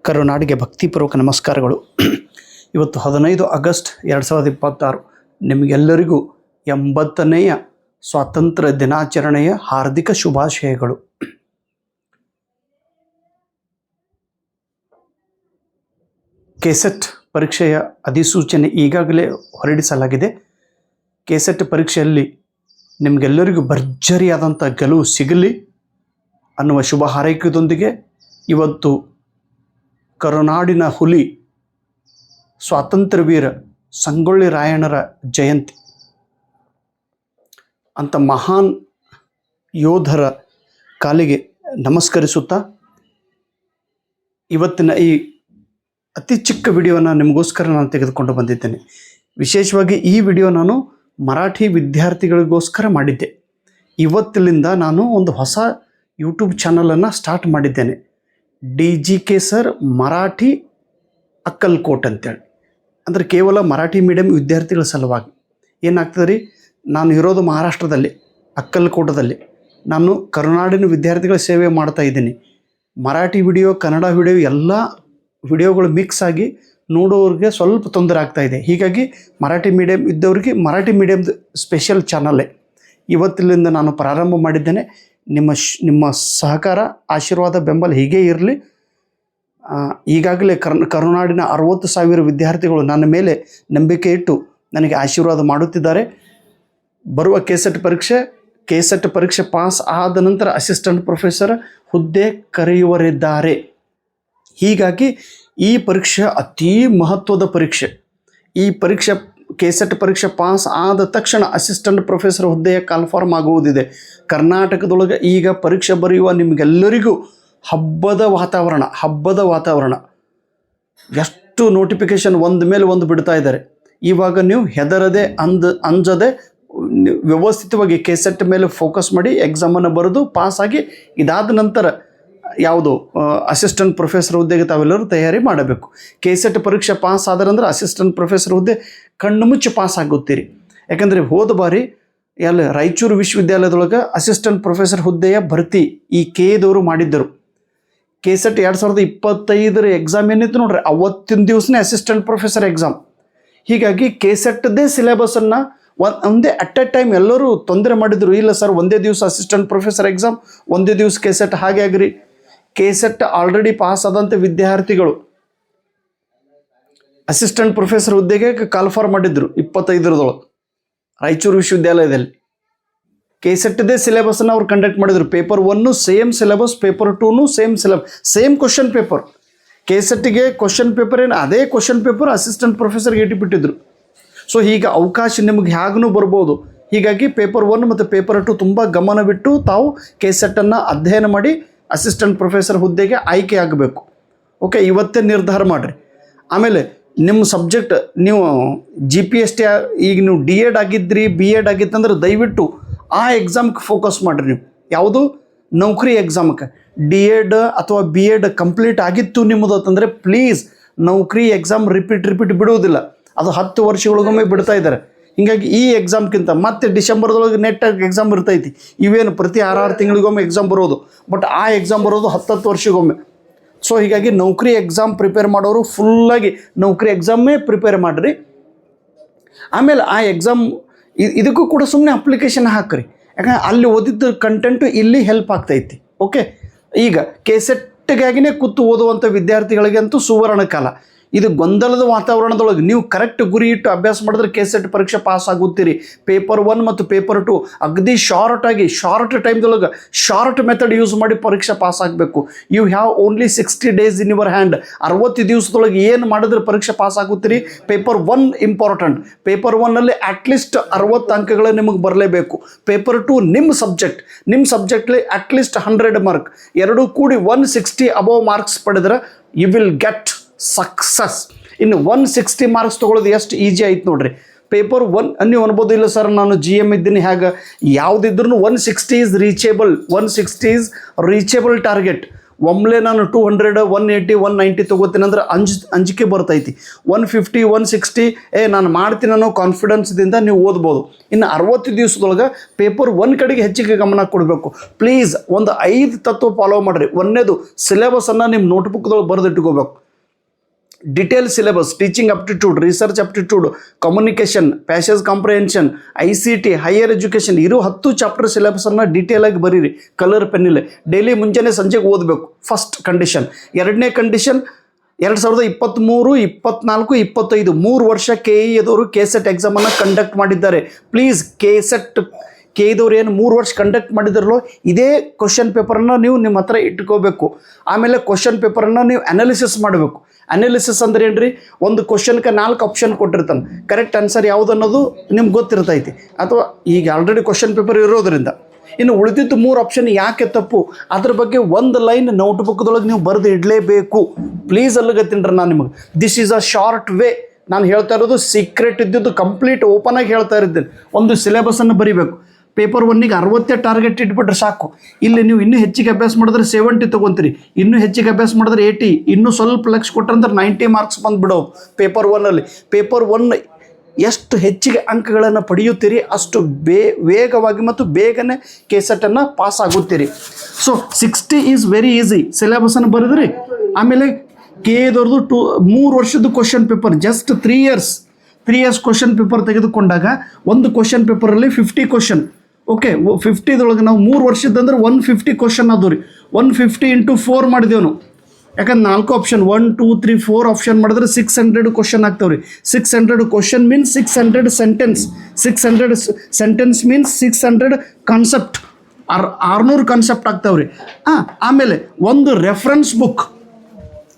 ಕರುನಾಡಿಗೆ ಭಕ್ತಿಪೂರ್ವಕ ನಮಸ್ಕಾರಗಳು. ಇವತ್ತು 15 ಆಗಸ್ಟ್ 2026. ನಿಮಗೆಲ್ಲರಿಗೂ 80ನೇಯ ಸ್ವಾತಂತ್ರ್ಯ ದಿನಾಚರಣೆಯ ಹಾರ್ದಿಕ ಶುಭಾಶಯಗಳು. ಕೆಸೆಟ್ ಪರೀಕ್ಷೆಯ ಅಧಿಸೂಚನೆ ಈಗಾಗಲೇ ಹೊರಡಿಸಲಾಗಿದೆ. ಕೆಸೆಟ್ ಪರೀಕ್ಷೆಯಲ್ಲಿ ನಿಮಗೆಲ್ಲರಿಗೂ ಭರ್ಜರಿಯಾದಂಥ ಗೆಲುವು ಸಿಗಲಿ ಅನ್ನುವ ಶುಭ ಹಾರೈಕೆಯೊಂದಿಗೆ ಇವತ್ತು ಕರುನಾಡಿನ ಹುಲಿ ಸ್ವಾತಂತ್ರ್ಯ ವೀರ ಸಂಗೊಳ್ಳಿ ರಾಯಣ್ಣರ ಜಯಂತಿ. ಅಂಥ ಮಹಾನ್ ಯೋಧರ ಕಾಲಿಗೆ ನಮಸ್ಕರಿಸುತ್ತಾ ಇವತ್ತಿನ ಈ ಅತಿ ಚಿಕ್ಕ ವಿಡಿಯೋನ ನಿಮಗೋಸ್ಕರ ನಾನು ತೆಗೆದುಕೊಂಡು ಬಂದಿದ್ದೇನೆ. ವಿಶೇಷವಾಗಿ ಈ ವಿಡಿಯೋ ನಾನು ಮರಾಠಿ ವಿದ್ಯಾರ್ಥಿಗಳಿಗೋಸ್ಕರ ಮಾಡಿದ್ದೆ. ಇವತ್ತಿನಿಂದ ನಾನು ಒಂದು ಹೊಸ ಯೂಟ್ಯೂಬ್ ಚಾನಲನ್ನು ಸ್ಟಾರ್ಟ್ ಮಾಡಿದ್ದೇನೆ. DGK ಸರ್ ಮರಾಠಿ ಅಕ್ಕಲ್ಕೋಟ್ ಅಂತೇಳಿ. ಅಂದರೆ ಕೇವಲ ಮರಾಠಿ ಮೀಡಿಯಂ ವಿದ್ಯಾರ್ಥಿಗಳ ಸಲುವಾಗಿ. ಏನಾಗ್ತದೆ ರೀ, ನಾನು ಇರೋದು ಮಹಾರಾಷ್ಟ್ರದಲ್ಲಿ ಅಕ್ಕಲ್ಕೋಟದಲ್ಲಿ. ನಾನು ಕರುನಾಡಿನ ವಿದ್ಯಾರ್ಥಿಗಳ ಸೇವೆ ಮಾಡ್ತಾ ಇದ್ದೀನಿ. ಮರಾಠಿ ವಿಡಿಯೋ, ಕನ್ನಡ ವಿಡಿಯೋ ಎಲ್ಲ ವಿಡಿಯೋಗಳು ಮಿಕ್ಸ್ ಆಗಿ ನೋಡೋರಿಗೆ ಸ್ವಲ್ಪ ತೊಂದರೆ ಆಗ್ತಾಯಿದೆ. ಹೀಗಾಗಿ ಮರಾಠಿ ಮೀಡಿಯಂ ಇದ್ದವರಿಗೆ ಮರಾಠಿ ಮೀಡಿಯಮ್ದು ಸ್ಪೆಷಲ್ ಚಾನಲ್ಲೇ ಇವತ್ತಿನಿಂದ ನಾನು ಪ್ರಾರಂಭ ಮಾಡಿದ್ದೇನೆ. ನಿಮ್ಮ ಸಹಕಾರ, ಆಶೀರ್ವಾದ, ಬೆಂಬಲ ಹೀಗೇ ಇರಲಿ. ಈಗಾಗಲೇ ಕರುನಾಡಿನ 60,000 ವಿದ್ಯಾರ್ಥಿಗಳು ನನ್ನ ಮೇಲೆ ನಂಬಿಕೆ ಇಟ್ಟು ನನಗೆ ಆಶೀರ್ವಾದ ಮಾಡುತ್ತಿದ್ದಾರೆ. ಬರುವ ಕೆಸೆಟ್ ಪರೀಕ್ಷೆ ಪಾಸ್ ಆದ ನಂತರ ಅಸಿಸ್ಟೆಂಟ್ ಪ್ರೊಫೆಸರ್ ಹುದ್ದೆ ಕರೆಯುವರಿದ್ದಾರೆ. ಹೀಗಾಗಿ ಈ ಪರೀಕ್ಷೆ ಅತೀ ಮಹತ್ವದ ಪರೀಕ್ಷೆ. ಈ ಕೆಸೆಟ್ ಪರೀಕ್ಷೆ ಪಾಸ್ ಆದ ತಕ್ಷಣ ಅಸಿಸ್ಟೆಂಟ್ ಪ್ರೊಫೆಸರ್ ಹುದ್ದೆಯ ಕಾಲ್ಫಾರ್ಮ್ ಆಗುವುದಿದೆ. ಕರ್ನಾಟಕದೊಳಗೆ ಈಗ ಪರೀಕ್ಷೆ ಬರೆಯುವ ನಿಮಗೆಲ್ಲರಿಗೂ ಹಬ್ಬದ ವಾತಾವರಣ. ಎಷ್ಟು ನೋಟಿಫಿಕೇಷನ್ ಒಂದು ಮೇಲೆ ಒಂದು ಬಿಡ್ತಾ ಇದ್ದಾರೆ. ಇವಾಗ ನೀವು ಹೆದರದೆ ಅಂಜದೆ ವ್ಯವಸ್ಥಿತವಾಗಿ ಕೆಸೆಟ್ ಮೇಲೆ ಫೋಕಸ್ ಮಾಡಿ ಎಕ್ಸಾಮನ್ನು ಬರೆದು ಪಾಸಾಗಿ ಇದಾದ ನಂತರ ಯಾವುದು ಅಸಿಸ್ಟೆಂಟ್ ಪ್ರೊಫೆಸರ್ ಹುದ್ದೆಗೆ ತಾವೆಲ್ಲರೂ ತಯಾರಿ ಮಾಡಬೇಕು. ಕೆಸೆಟ್ ಪರೀಕ್ಷೆ ಪಾಸ್ ಆದರಂದ್ರೆ ಅಸಿಸ್ಟೆಂಟ್ ಪ್ರೊಫೆಸರ್ ಹುದ್ದೆ ಕಣ್ಣು ಮುಚ್ಚಿ ಪಾಸ್ ಆಗುತ್ತೀರಿ. ಯಾಕಂದರೆ ಹೋದ ಬಾರಿ ರಾಯಚೂರು ವಿಶ್ವವಿದ್ಯಾಲಯದೊಳಗೆ ಅಸಿಸ್ಟೆಂಟ್ ಪ್ರೊಫೆಸರ್ ಹುದ್ದೆಯ ಭರ್ತಿ ಈ ಕೆದವರು ಮಾಡಿದ್ದರು. ಕೆಸೆಟ್ 2025 ಎಕ್ಸಾಮ್ ಏನಿತ್ತು ನೋಡ್ರಿ, ಅವತ್ತಿನ ದಿವಸನೇ ಅಸಿಸ್ಟೆಂಟ್ ಪ್ರೊಫೆಸರ್ ಎಕ್ಸಾಮ್. ಹೀಗಾಗಿ ಕೆಸೆಟ್ದೇ ಸಿಲೆಬಸನ್ನು ಒಂದೇ ಅಟ್ ಎ ಟೈಮ್ ಎಲ್ಲರೂ ತೊಂದರೆ ಮಾಡಿದರು. ಇಲ್ಲ ಸರ್, ಒಂದೇ ದಿವಸ ಅಸಿಸ್ಟೆಂಟ್ ಪ್ರೊಫೆಸರ್ ಎಕ್ಸಾಮ್, ಒಂದೇ ದಿವಸ ಕೆಸೆಟ್. ಹಾಗೆ ಆಗ್ರಿ, ಕೆಸೆಟ್ ಆಲ್ರೆಡಿ ಪಾಸ್ ಆದಂಥ ವಿದ್ಯಾರ್ಥಿಗಳು ಅಸಿಸ್ಟೆಂಟ್ ಪ್ರೊಫೆಸರ್ ಹುದ್ದೆಗೆ ಕಾಲ್ಫಾರ್ ಮಾಡಿದ್ರು 25ರದೊಳಗೆ ರಾಯಚೂರು ವಿಶ್ವವಿದ್ಯಾಲಯದಲ್ಲಿ. ಕೆಸೆಟ್ದೇ ಸಿಲೆಬಸನ್ನು ಅವ್ರು ಕಂಡಕ್ಟ್ ಮಾಡಿದರು. Paper 1 same syllabus, paper 2 same question paper. ಕೆಸೆಟ್ಗೆ ಕ್ವಶನ್ ಪೇಪರ್ ಅದೇ ಕ್ವಶನ್ ಪೇಪರ್ ಅಸಿಸ್ಟೆಂಟ್ ಪ್ರೊಫೆಸರ್ಗೆ ಇಟ್ಟುಬಿಟ್ಟಿದ್ರು. ಸೊ ಈಗ ಅವಕಾಶ ನಿಮಗೆ ಹೇಗೂ ಬರ್ಬೋದು. ಹೀಗಾಗಿ ಪೇಪರ್ 1 ಮತ್ತು ಪೇಪರ್ 2 ತುಂಬ ಗಮನವಿಟ್ಟು ತಾವು ಕೆಸೆಟ್ಟನ್ನು ಅಧ್ಯಯನ ಮಾಡಿ ಅಸಿಸ್ಟೆಂಟ್ ಪ್ರೊಫೆಸರ್ ಹುದ್ದೆಗೆ ಆಯ್ಕೆ ಆಗಬೇಕು. ಓಕೆ, ಇವತ್ತೇ ನಿರ್ಧಾರ ಮಾಡಿರಿ. ಆಮೇಲೆ ನಿಮ್ಮ ಸಬ್ಜೆಕ್ಟ್ ನೀವು GPST ಈಗ ನೀವು DED ಆಗಿದ್ರಿ, BEd ಆಗಿತ್ತಂದ್ರೆ ದಯವಿಟ್ಟು ಆ ಎಕ್ಸಾಮ್ಗೆ ಫೋಕಸ್ ಮಾಡಿರಿ. ನೀವು ಯಾವುದು ನೌಕರಿ ಎಕ್ಸಾಮ್ಗೆ DED ಅಥವಾ BEd ಕಂಪ್ಲೀಟ್ ಆಗಿತ್ತು ನಿಮ್ಮದು ಅಂತಂದರೆ ಪ್ಲೀಸ್ ನೌಕರಿ ಎಕ್ಸಾಮ್ ರಿಪೀಟ್ ಬಿಡುವುದಿಲ್ಲ. ಅದು 10 ವರ್ಷಗಳಿಗೊಮ್ಮೆ ಬಿಡ್ತಾ ಇದ್ದಾರೆ. ಹೀಗಾಗಿ ಈ ಎಕ್ಸಾಮ್ಗಿಂತ ಮತ್ತೆ ಡಿಸೆಂಬರ್ದೊಳಗೆ ನೆಟ್ ಎಕ್ಸಾಮ್ ಇರ್ತೈತಿ. ಇವೇನು ಪ್ರತಿ 6 ತಿಂಗಳಿಗೊಮ್ಮೆ ಎಕ್ಸಾಮ್ ಬರೋದು, ಬಟ್ ಆ ಎಕ್ಸಾಮ್ ಬರೋದು 10 ವರ್ಷಗೊಮ್ಮೆ. ಸೊ ಹೀಗಾಗಿ ನೌಕರಿ ಎಕ್ಸಾಮ್ ಪ್ರಿಪೇರ್ ಮಾಡೋರು ಫುಲ್ಲಾಗಿ ನೌಕರಿ ಎಕ್ಸಾಮೇ ಪ್ರಿಪೇರ್ ಮಾಡಿರಿ. ಆಮೇಲೆ ಆ ಎಕ್ಸಾಮ್ ಇದಕ್ಕೂ ಕೂಡ ಸುಮ್ಮನೆ ಅಪ್ಲಿಕೇಶನ್ ಹಾಕ್ರಿ. ಯಾಕಂದ್ರೆ ಅಲ್ಲಿ ಓದಿದ್ದ ಕಂಟೆಂಟು ಇಲ್ಲಿ ಹೆಲ್ಪ್ ಆಗ್ತೈತಿ. ಓಕೆ, ಈಗ ಕೆಸೆಟ್ಗಾಗಿನೇ ಕೂತು ಓದುವಂಥ ವಿದ್ಯಾರ್ಥಿಗಳಿಗೆ ಅಂತೂ ಸುವರ್ಣ ಕಾಲ. ಇದು ಗೊಂದಲದ ವಾತಾವರಣದೊಳಗೆ ನೀವು ಕರೆಕ್ಟ್ ಗುರಿ ಇಟ್ಟು ಅಭ್ಯಾಸ ಮಾಡಿದ್ರೆ ಕೆಸೆಟ್ ಪರೀಕ್ಷೆ ಪಾಸ್ ಆಗುತ್ತೀರಿ. ಪೇಪರ್ 1 ಮತ್ತು ಪೇಪರ್ 2 ಅಗದಿ ಶಾರ್ಟ್ ಟೈಮ್ದೊಳಗೆ ಶಾರ್ಟ್ ಮೆಥಡ್ ಯೂಸ್ ಮಾಡಿ ಪರೀಕ್ಷೆ ಪಾಸ್ ಆಗಬೇಕು. You have only 60 days in your hand. 60 ದಿವಸದೊಳಗೆ ಏನು ಮಾಡಿದ್ರೆ ಪರೀಕ್ಷೆ ಪಾಸ್ ಆಗುತ್ತೀರಿ. Paper 1 important. ಪೇಪರ್ 1ನಲ್ಲಿ ಅಟ್ಲೀಸ್ಟ್ 60 ಅಂಕಗಳು ನಿಮಗೆ ಬರಲೇಬೇಕು. ಪೇಪರ್ 2 ನಿಮ್ಮ ಸಬ್ಜೆಕ್ಟ್ಲಿ ಅಟ್ಲೀಸ್ಟ್ 100 ಮಾರ್ಕ್, ಎರಡೂ ಕೂಡಿ 160 ಅಬೌವ್ ಮಾರ್ಕ್ಸ್ ಪಡೆದ್ರೆ ಯು ವಿಲ್ ಗೆಟ್ ಸಕ್ಸಸ್. ಇನ್ನು 160 ಮಾರ್ಕ್ಸ್ ತೊಗೊಳ್ಳೋದು ಎಷ್ಟು ಈಜಿ ಆಯ್ತು ನೋಡ್ರಿ. ಪೇಪರ್ 1 ನೀವು ಅನ್ಬೋದು, ಇಲ್ಲ ಸರ್ ನಾನು GM ಇದ್ದೀನಿ, ಹೇಗೆ ಯಾವುದಿದ್ರೂ 160 is reachable. 160 is reachable target. ಒಮ್ಮೆಲೆ ನಾನು 200 180 190 ತೊಗೋತೀನಿ ಅಂದ್ರೆ ಅಂಜಿಕೆ ಬರ್ತೈತಿ. 150 160 ನಾನು ಮಾಡ್ತೀನಿ ಅನ್ನೋ ಕಾನ್ಫಿಡೆನ್ಸ್ದಿಂದ ನೀವು ಓದ್ಬೋದು. ಇನ್ನು 60 ದಿವಸದೊಳಗೆ ಪೇಪರ್ 1 ಕಡೆಗೆ ಹೆಚ್ಚಿಗೆ ಗಮನ ಕೊಡಬೇಕು. ಪ್ಲೀಸ್ ಒಂದು 5 ತತ್ವ ಫಾಲೋ ಮಾಡಿರಿ. ಒಂದನೇದು ಸಿಲೆಬಸನ್ನು ನಿಮ್ಮ ನೋಟ್ಬುಕ್ದೊಳಗೆ ಬರೆದಿಟ್ಕೋಬೇಕು. Detail syllabus, teaching aptitude, research aptitude, communication, passage comprehension, ICT, higher education ಇರೋ 10 ಚಾಪ್ಟರ್ ಸಿಲೆಬಸನ್ನು ಡೀಟೇಲಾಗಿ ಬರೀರಿ ಕಲರ್ ಪೆನ್ನಿಲ್ಲ. ಡೈಲಿ ಮುಂಜಾನೆ ಸಂಜೆಗೆ ಓದಬೇಕು. First condition. ಎರಡನೇ ಕಂಡೀಷನ್ 2023, 24, 25 3 ವರ್ಷ KE ಕೆಸೆಟ್ ಎಕ್ಸಾಮನ್ನು ಕಂಡಕ್ಟ್ ಮಾಡಿದ್ದಾರೆ. ಪ್ಲೀಸ್ KE ಏನು 3 ವರ್ಷ ಕಂಡಕ್ಟ್ ಮಾಡಿದಾರಲ್ಲೋ ಇದೇ ಕ್ವಶನ್ ಪೇಪರನ್ನು ನೀವು ನಿಮ್ಮ ಹತ್ರ ಇಟ್ಕೋಬೇಕು. ಆಮೇಲೆ ಕ್ವಶನ್ ಪೇಪರನ್ನು ನೀವು ಅನಾಲಿಸಿಸ್ ಮಾಡಬೇಕು. ಅನಾಲಿಸಿಸ್ ಅಂದ್ರೆ ಏನ್ರಿ, ಒಂದು ಕ್ವಶನ್ಗೆ 4 ಆಪ್ಷನ್ ಕೊಟ್ಟಿರ್ತಾನೆ. ಕರೆಕ್ಟ್ ಆನ್ಸರ್ ಯಾವುದು ಅನ್ನೋದು ನಿಮ್ಗೆ ಗೊತ್ತಿರ್ತೈತಿ, ಅಥವಾ ಈಗ ಆಲ್ರೆಡಿ ಕ್ವಶನ್ ಪೇಪರ್ ಇರೋದ್ರಿಂದ. ಇನ್ನು ಉಳಿದಿದ್ದು 3 ಆಪ್ಷನ್ ಯಾಕೆ ತಪ್ಪು, ಅದ್ರ ಬಗ್ಗೆ ಒಂದು ಲೈನ್ ನೋಟ್ಬುಕ್ದೊಳಗೆ ನೀವು ಬರೆದು ಇಡಲೇಬೇಕು. ಪ್ಲೀಸ್ ಅಲ್ಲಿಗತ್ತೀನ್ರಿ ನಾನು ನಿಮಗೆ. This is a short way. ನಾನು ಹೇಳ್ತಾ ಇರೋದು ಸೀಕ್ರೆಟ್ ಇದ್ದಿದ್ದು ಕಂಪ್ಲೀಟ್ ಓಪನ್ ಆಗಿ ಹೇಳ್ತಾ ಇದ್ದೇನೆ. ಒಂದು ಸಿಲೆಬಸನ್ನು ಬರೀಬೇಕು. ಪೇಪರ್ 1ಗೆ 60 ಟಾರ್ಗೆಟ್ ಇಟ್ಬಿಟ್ರೆ ಸಾಕು. ಇಲ್ಲಿ ನೀವು ಇನ್ನೂ ಹೆಚ್ಚಿಗೆ ಅಭ್ಯಾಸ ಮಾಡಿದ್ರೆ 70 ತೊಗೊತೀರಿ, ಇನ್ನೂ ಹೆಚ್ಚಿಗೆ ಅಭ್ಯಾಸ ಮಾಡಿದ್ರೆ 80, ಇನ್ನೂ ಸ್ವಲ್ಪ ಲಕ್ಷ ಕೊಟ್ಟಂದ್ರೆ 90 ಮಾರ್ಕ್ಸ್ ಬಂದುಬಿಡೋ ಪೇಪರ್ 1ಅಲ್ಲಿ. ಪೇಪರ್ 1 ಎಷ್ಟು ಹೆಚ್ಚಿಗೆ ಅಂಕಗಳನ್ನು ಪಡೆಯುತ್ತೀರಿ ಅಷ್ಟು ವೇಗವಾಗಿ ಮತ್ತು ಬೇಗನೆ ಕೆಸೆಟನ್ನು ಪಾಸ್ ಆಗುತ್ತೀರಿ. So 60 is very easy. ಸಿಲೆಬಸನ್ನು ಬರೆದ್ರಿ. ಆಮೇಲೆ KE 3 ವರ್ಷದ question paper, just 3 years question paper ತೆಗೆದುಕೊಂಡಾಗ ಒಂದು ಕ್ವಶನ್ ಪೇಪರಲ್ಲಿ 50 ಕ್ವಶನ್. ಓಕೆ, 50ದೊಳಗೆ ನಾವು 3 ವರ್ಷದಂದ್ರೆ 150 ಕ್ವಶನ್ ಅದು ರೀ. 150 × 4 ಮಾಡಿದೆವು ನಾವು. ಯಾಕಂದ್ರೆ 4 ಆಪ್ಷನ್ 1 2 3 4 ಆಪ್ಷನ್ ಮಾಡಿದ್ರೆ 600 ಕ್ವಶನ್ ಆಗ್ತಾವೆ ರೀ. 600 question means 600 sentence. 600 sentence means 600 concept. 600 concept ಆಗ್ತಾವೆ ರೀ. ಆಮೇಲೆ ಒಂದು ರೆಫರೆನ್ಸ್ ಬುಕ್,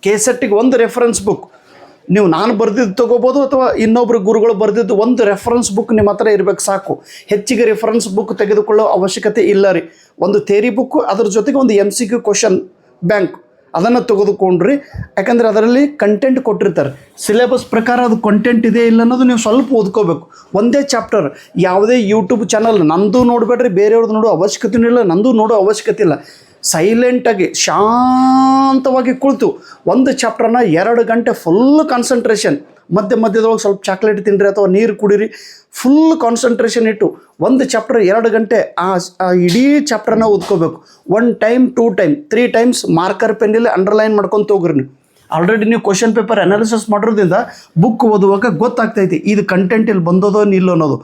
ಕೆಸೆಟ್ಟಿಗೆ ಒಂದು ರೆಫರೆನ್ಸ್ ಬುಕ್. ನೀವು ನಾನು ಬರೆದಿದ್ದು ತೊಗೋಬೋದು, ಅಥವಾ ಇನ್ನೊಬ್ಬರು ಗುರುಗಳು ಬರೆದಿದ್ದು ಒಂದು ರೆಫರೆನ್ಸ್ ಬುಕ್ ನಿಮ್ಮ ಹತ್ರ ಇರಬೇಕು ಸಾಕು. ಹೆಚ್ಚಿಗೆ ರೆಫರೆನ್ಸ್ ಬುಕ್ ತೆಗೆದುಕೊಳ್ಳೋ ಅವಶ್ಯಕತೆ ಇಲ್ಲ ರೀ. ಒಂದು ಥೇರಿ ಬುಕ್ಕು, ಅದ್ರ ಜೊತೆಗೆ ಒಂದು MCQ ಕ್ವಶನ್ ಬ್ಯಾಂಕ್ ಅದನ್ನು ತೆಗೆದುಕೊಂಡ್ರಿ. ಯಾಕಂದರೆ ಅದರಲ್ಲಿ ಕಂಟೆಂಟ್ ಕೊಟ್ಟಿರ್ತಾರೆ. ಸಿಲೆಬಸ್ ಪ್ರಕಾರ ಅದು ಕಂಟೆಂಟ್ ಇದೆ ಇಲ್ಲ ಅನ್ನೋದು ನೀವು ಸ್ವಲ್ಪ ಓದ್ಕೋಬೇಕು. ಒಂದೇ ಚಾಪ್ಟರ್, ಯಾವುದೇ ಯೂಟ್ಯೂಬ್ ಚಾನಲ್ ನಂದು ನೋಡಬೇಡ್ರಿ, ಬೇರೆಯವ್ರದ್ದು ನೋಡೋ ಅವಶ್ಯಕತೆಯೂ ಇಲ್ಲ, ನಂದು ನೋಡೋ ಅವಶ್ಯಕತೆ ಇಲ್ಲ. ಸೈಲೆಂಟಾಗಿ ಶಾಂತವಾಗಿ ಕುಳಿತು ಒಂದು ಚಾಪ್ಟರ್ನ 2 ಗಂಟೆ ಫುಲ್ ಕಾನ್ಸಂಟ್ರೇಷನ್, ಮಧ್ಯದೊಳಗೆ ಸ್ವಲ್ಪ ಚಾಕ್ಲೇಟ್ ತಿನ್ನಿರಿ ಅಥವಾ ನೀರು ಕುಡೀರಿ, ಫುಲ್ ಕಾನ್ಸಂಟ್ರೇಷನ್ ಇಟ್ಟು ಒಂದು ಚಾಪ್ಟರ್ 2 ಗಂಟೆ ಆ ಇಡೀ ಚಾಪ್ಟರ್ನ ಓದ್ಕೋಬೇಕು. 1 ಟೈಮ್ 2 ಟೈಮ್ 3 ಟೈಮ್ಸ್ ಮಾರ್ಕರ್ ಪೆನ್ನಲ್ಲಿ ಅಂಡರ್ಲೈನ್ ಮಾಡ್ಕೊತ ಹೋಗ್ರಿ. ನೀವು ಆಲ್ರೆಡಿ ನೀವು ಕ್ವಶನ್ ಪೇಪರ್ ಅನಾಲಿಸಿಸ್ ಮಾಡೋದ್ರಿಂದ ಬುಕ್ ಓದುವಾಗ ಗೊತ್ತಾಗ್ತೈತಿ ಇದು ಕಂಟೆಂಟ್ ಇಲ್ಲಿ ಬಂದದೋ ಇಲ್ಲ ಅನ್ನೋದು.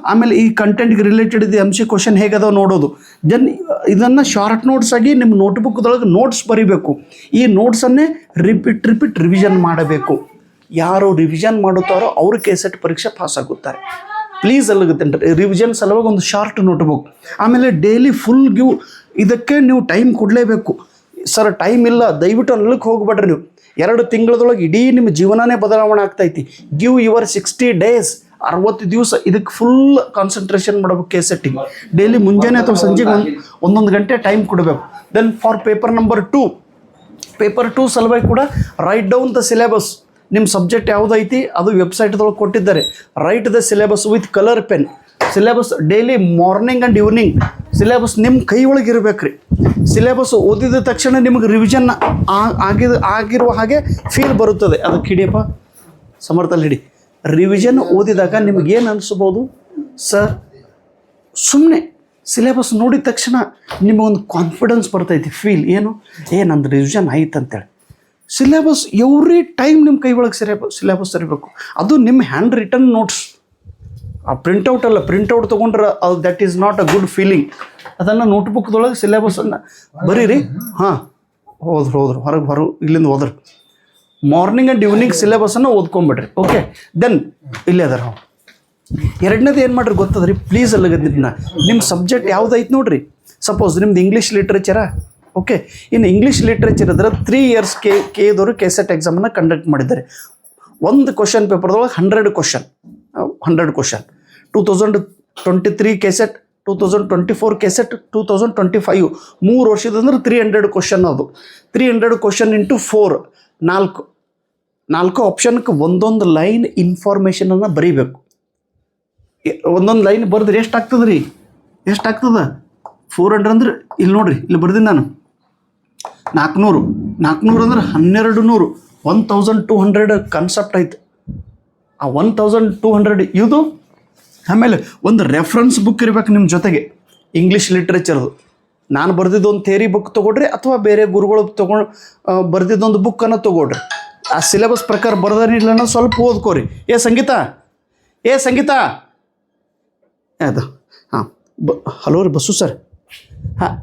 ಆಮೇಲೆ ಈ ಕಂಟೆಂಟ್ಗೆ ರಿಲೇಟೆಡ್ ಇದು MC ಕ್ವಶನ್ ಹೇಗದೋ ನೋಡೋದು. ದೆನ್ ಇದನ್ನು ಶಾರ್ಟ್ ನೋಟ್ಸ್ ಆಗಿ ನಿಮ್ಮ ನೋಟ್ಬುಕ್ದೊಳಗೆ ನೋಟ್ಸ್ ಬರೀಬೇಕು. ಈ ನೋಟ್ಸನ್ನೇ ರಿಪೀಟ್ ರಿವಿಷನ್ ಮಾಡಬೇಕು. ಯಾರು ರಿವಿಷನ್ ಮಾಡುತ್ತಾರೋ ಅವರು ಕೆಸೆಟ್ ಪರೀಕ್ಷೆ ಪಾಸ್ ಆಗುತ್ತಾರೆ. ಪ್ಲೀಸ್ ಅಲ್ಲಿಗುತ್ತೆ ರಿವಿಷನ್ ಸಲುವಾಗಿ ಒಂದು ಶಾರ್ಟ್ ನೋಟ್ಬುಕ್. ಆಮೇಲೆ ಡೈಲಿ ಫುಲ್ ಇದಕ್ಕೆ ನೀವು ಟೈಮ್ ಕೊಡಲೇಬೇಕು. ಸರ್ ಟೈಮ್ ಇಲ್ಲ, ದಯವಿಟ್ಟು ಅಲ್ಲಿಗೆ ಹೋಗ್ಬೇಡ್ರಿ. ನೀವು 2 ತಿಂಗಳದೊಳಗೆ ಇಡೀ ನಿಮ್ಮ ಜೀವನನೇ ಬದಲಾವಣೆ ಆಗ್ತೈತಿ. ಗಿವ್ ಯುವರ್ 60 ಡೇಸ್, 60 ದಿವಸ ಇದಕ್ಕೆ ಫುಲ್ ಕಾನ್ಸಂಟ್ರೇಷನ್ ಮಾಡಬೇಕು ಕೆಸೆಟ್ಟಿಗೆ. ಡೈಲಿ ಮುಂಜಾನೆ ಅಥವಾ ಸಂಜೆಗೆ ಒಂದೊಂದು ಗಂಟೆ ಟೈಮ್ ಕೊಡಬೇಕು. Then for paper number 2, paper 2 ಸಲುವಾಗಿ ಕೂಡ ರೈಟ್ ಡೌನ್ ದ ಸಿಲೆಬಸ್. ನಿಮ್ಮ ಸಬ್ಜೆಕ್ಟ್ ಯಾವುದೈತಿ ಅದು ವೆಬ್ಸೈಟ್ದೊಳಗೆ ಕೊಟ್ಟಿದ್ದಾರೆ. Write the syllabus with colour pen. Syllabus daily morning and evening syllabus ನಿಮ್ಮ ಕೈ ಒಳಗೆ ಇರಬೇಕು ರೀ. ಸಿಲೆಬಸ್ ಓದಿದ ತಕ್ಷಣ ನಿಮಗೆ ರಿವಿಷನ್ ಆಗಿರುವ ಹಾಗೆ ಫೀಲ್ ಬರುತ್ತದೆ. ಅದಕ್ಕೆ ಹಿಡಿಯಪ್ಪ, ಸಮರ್ಥಲ್ಲಿ ಹಿಡಿ. ರಿವಿಷನ್ ಓದಿದಾಗ ನಿಮಗೇನು ಅನಿಸ್ಬೋದು ಸರ್, ಸುಮ್ಮನೆ ಸಿಲೆಬಸ್ ನೋಡಿದ ತಕ್ಷಣ ನಿಮಗೊಂದು ಕಾನ್ಫಿಡೆನ್ಸ್ ಬರ್ತೈತಿ, ಫೀಲ್ ಏನು ನಂದು ರಿವಿಷನ್ ಆಯ್ತು ಅಂತೇಳಿ. ಸಿಲೆಬಸ್ ಎವ್ರಿ ಟೈಮ್ ನಿಮ್ಮ ಕೈ ಒಳಗೆ ಸಿಲೆಬಸ್ ಇರಬೇಕು. ಅದು ನಿಮ್ಮ ಹ್ಯಾಂಡ್ ರಿಟನ್ ನೋಟ್ಸ್. ಆ ಪ್ರಿಂಟೌಟ್ ಅಲ್ಲ, ಪ್ರಿಂಟೌಟ್ ತೊಗೊಂಡ್ರೆ ಅದು that is not a good feeling. ಅದನ್ನು ನೋಟ್ಬುಕ್ದೊಳಗೆ ಸಿಲೆಬಸನ್ನು ಬರೀರಿ. ಹೋದ್ರು ಹೊರಗೆ ಇಲ್ಲಿಂದ ಹೋದ್ರು. ಮಾರ್ನಿಂಗ್ ಆ್ಯಂಡ್ ಈವ್ನಿಂಗ್ ಸಿಲೆಬಸನ್ನು ಓದ್ಕೊಂಬಿಡ್ರಿ. ಓಕೆ, ದೆನ್ ಇಲ್ಲೇ ಅದಾರ ನಾವು. ಎರಡನೇದು ಏನು ಮಾಡ್ರಿ ಗೊತ್ತದ್ರಿ, ಪ್ಲೀಸ್ ಅಲ್ಲಿಗದಿದ್ದನ್ನ ನಿಮ್ಮ ಸಬ್ಜೆಕ್ಟ್ ಯಾವುದೈತೆ ನೋಡ್ರಿ. ಸಪೋಸ್ ನಿಮ್ದು ಇಂಗ್ಲೀಷ್ ಲಿಟ್ರೇಚರಾ, ಓಕೆ, ಇನ್ನು ಇಂಗ್ಲೀಷ್ ಲಿಟ್ರೇಚರ್ ಇದ್ರೆ 3 ಇಯರ್ಸ್ KE ಕೆಸೆಟ್ ಎಕ್ಸಾಮನ್ನು ಕಂಡಕ್ಟ್ ಮಾಡಿದ್ದಾರೆ. ಒಂದು ಕ್ವಶನ್ ಪೇಪರ್ದೊಳಗೆ 100 ಕ್ವಶನ್. 2023 ಕೆಸೆಟ್, 2024 ಕೆಸೆಟ್, 2025 3 ವರ್ಷದಂದ್ರೆ 300 ಕ್ವಶನ್. ಅದು 300 ಕ್ವಶನ್ ಇಂಟು 4, 4 ಆಪ್ಷನ್ಗೆ ಒಂದೊಂದು ಲೈನ್ ಇನ್ಫಾರ್ಮೇಷನನ್ನು ಬರೀಬೇಕು. ಒಂದೊಂದು ಲೈನ್ ಬರೆದ್ರೆ ಎಷ್ಟಾಗ್ತದೆ ರೀ, ಎಷ್ಟಾಗ್ತದೆ? 400 ಅಂದ್ರೆ ಇಲ್ಲಿ ನೋಡ್ರಿ, ಇಲ್ಲಿ ಬರ್ದೀನಿ ನಾನು 400 ಅಂದ್ರೆ 1200, 1200 ಕಾನ್ಸೆಪ್ಟ್ ಐತೆ. ಆ 1200 ಇದು. ಆಮೇಲೆ ಒಂದು ರೆಫರೆನ್ಸ್ ಬುಕ್ ಇರ್ಬೇಕು ನಿಮ್ಮ ಜೊತೆಗೆ, ಇಂಗ್ಲೀಷ್ ಲಿಟ್ರೇಚರ್ದು. ನಾನು ಬರೆದಿದ್ದೊಂದು ಥೇರಿ ಬುಕ್ ತೊಗೊಳ್ರಿ, ಅಥವಾ ಬೇರೆ ಗುರುಗಳು ಬರೆದಿದ್ದೊಂದು ಬುಕ್ಕನ್ನು ತೊಗೊಳ್ರಿ. ಆ ಸಿಲೆಬಸ್ ಪ್ರಕಾರ ಬರೆದಿಲ್ಲ ಸ್ವಲ್ಪ ಓದ್ಕೋರಿ. ಸಂಗೀತ ಅದು ಹಾಂ ಹಲೋ ರೀ ಬಸ್ಸು ಸರ್. ಹಾಂ